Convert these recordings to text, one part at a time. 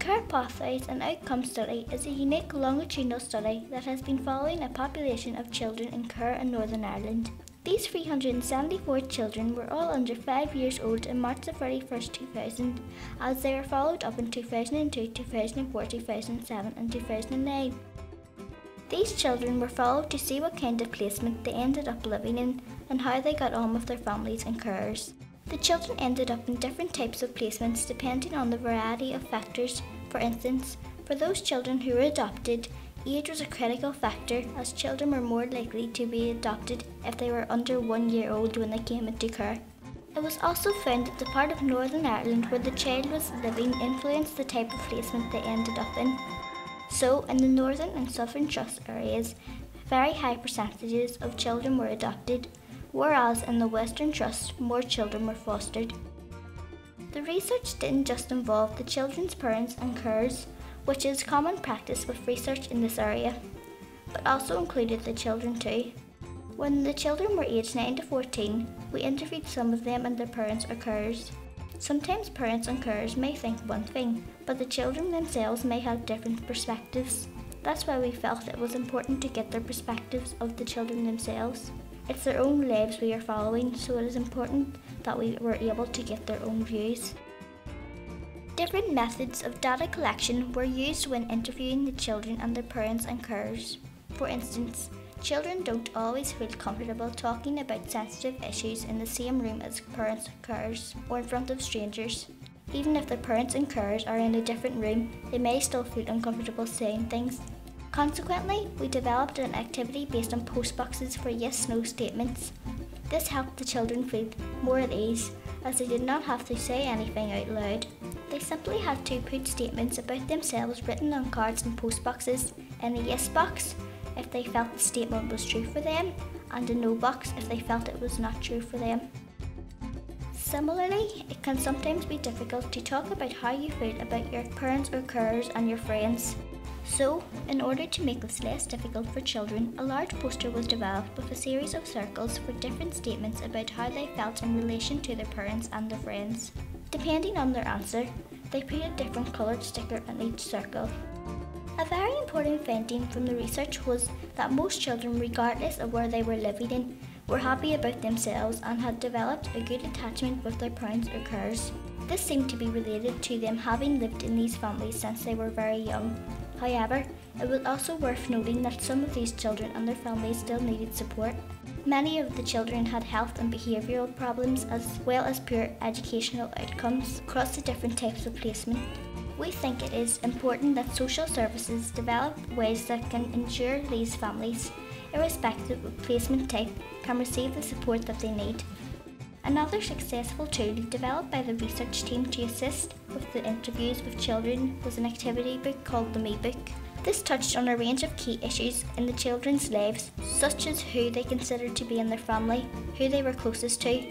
Care Pathways and Outcomes Study is a unique longitudinal study that has been following a population of children in care in Northern Ireland. These 374 children were all under 5 years old on March 31st, 2000, as they were followed up in 2002, 2004, 2007 and 2009. These children were followed to see what kind of placement they ended up living in and how they got on with their families and carers. The children ended up in different types of placements depending on the variety of factors. For instance, for those children who were adopted, age was a critical factor, as children were more likely to be adopted if they were under 1 year old when they came into care. It was also found that the part of Northern Ireland where the child was living influenced the type of placement they ended up in. So, in the Northern and Southern Trust areas, very high percentages of children were adopted, whereas in the Western Trust, more children were fostered. The research didn't just involve the children's parents and carers, which is common practice with research in this area, but also included the children too. When the children were aged 9 to 14, we interviewed some of them and their parents or carers. Sometimes parents and carers may think one thing, but the children themselves may have different perspectives. That's why we felt it was important to get their perspectives of the children themselves. It's their own lives we are following, so it is important that we were able to get their own views. Different methods of data collection were used when interviewing the children and their parents and carers. For instance, children don't always feel comfortable talking about sensitive issues in the same room as parents and carers or in front of strangers. Even if their parents and carers are in a different room, they may still feel uncomfortable saying things. Consequently, we developed an activity based on postboxes for yes/no statements. This helped the children feel more at ease, as they did not have to say anything out loud. They simply had to put statements about themselves written on cards and postboxes in a yes box if they felt the statement was true for them, and a no box if they felt it was not true for them. Similarly, it can sometimes be difficult to talk about how you feel about your parents or carers and your friends. So, in order to make this less difficult for children, a large poster was developed with a series of circles for different statements about how they felt in relation to their parents and their friends. Depending on their answer, they put a different coloured sticker on each circle. A very important finding from the research was that most children, regardless of where they were living in, were happy about themselves and had developed a good attachment with their parents or carers. This seemed to be related to them having lived in these families since they were very young. However, it was also worth noting that some of these children and their families still needed support. Many of the children had health and behavioural problems as well as poor educational outcomes across the different types of placement. We think it is important that social services develop ways that can ensure these families, irrespective of placement type, can receive the support that they need. Another successful tool developed by the research team to assist with the interviews with children was an activity book called the Me Book. This touched on a range of key issues in the children's lives, such as who they considered to be in their family, who they were closest to,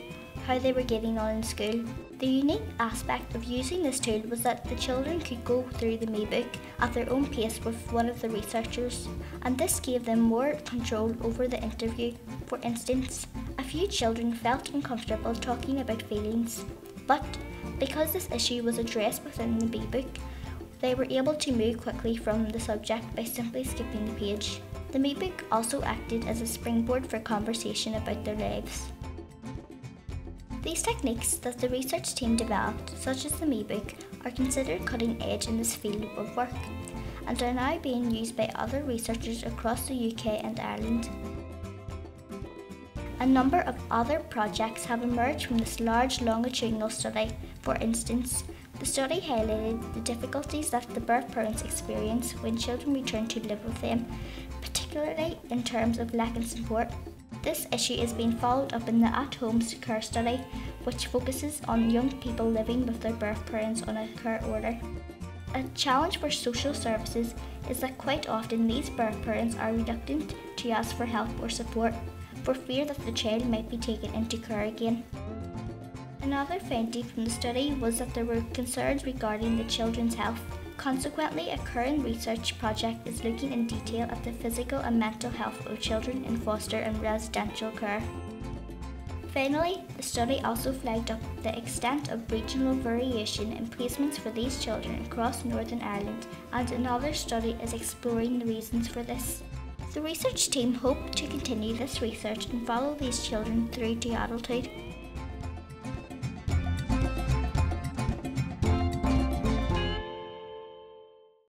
how they were getting on in school. The unique aspect of using this tool was that the children could go through the Me Book at their own pace with one of the researchers, and this gave them more control over the interview. For instance, a few children felt uncomfortable talking about feelings, but because this issue was addressed within the Me Book, they were able to move quickly from the subject by simply skipping the page. The Me Book also acted as a springboard for conversation about their lives. These techniques that the research team developed, such as the Me Book, are considered cutting edge in this field of work and are now being used by other researchers across the UK and Ireland. A number of other projects have emerged from this large longitudinal study. For instance, the study highlighted the difficulties that the birth parents experience when children return to live with them, particularly in terms of lack of support. This issue is being followed up in the at-home care study, which focuses on young people living with their birth parents on a care order. A challenge for social services is that quite often these birth parents are reluctant to ask for help or support, for fear that the child might be taken into care again. Another finding from the study was that there were concerns regarding the children's health. Consequently, a current research project is looking in detail at the physical and mental health of children in foster and residential care. Finally, the study also flagged up the extent of regional variation in placements for these children across Northern Ireland, and another study is exploring the reasons for this. The research team hope to continue this research and follow these children through to adulthood.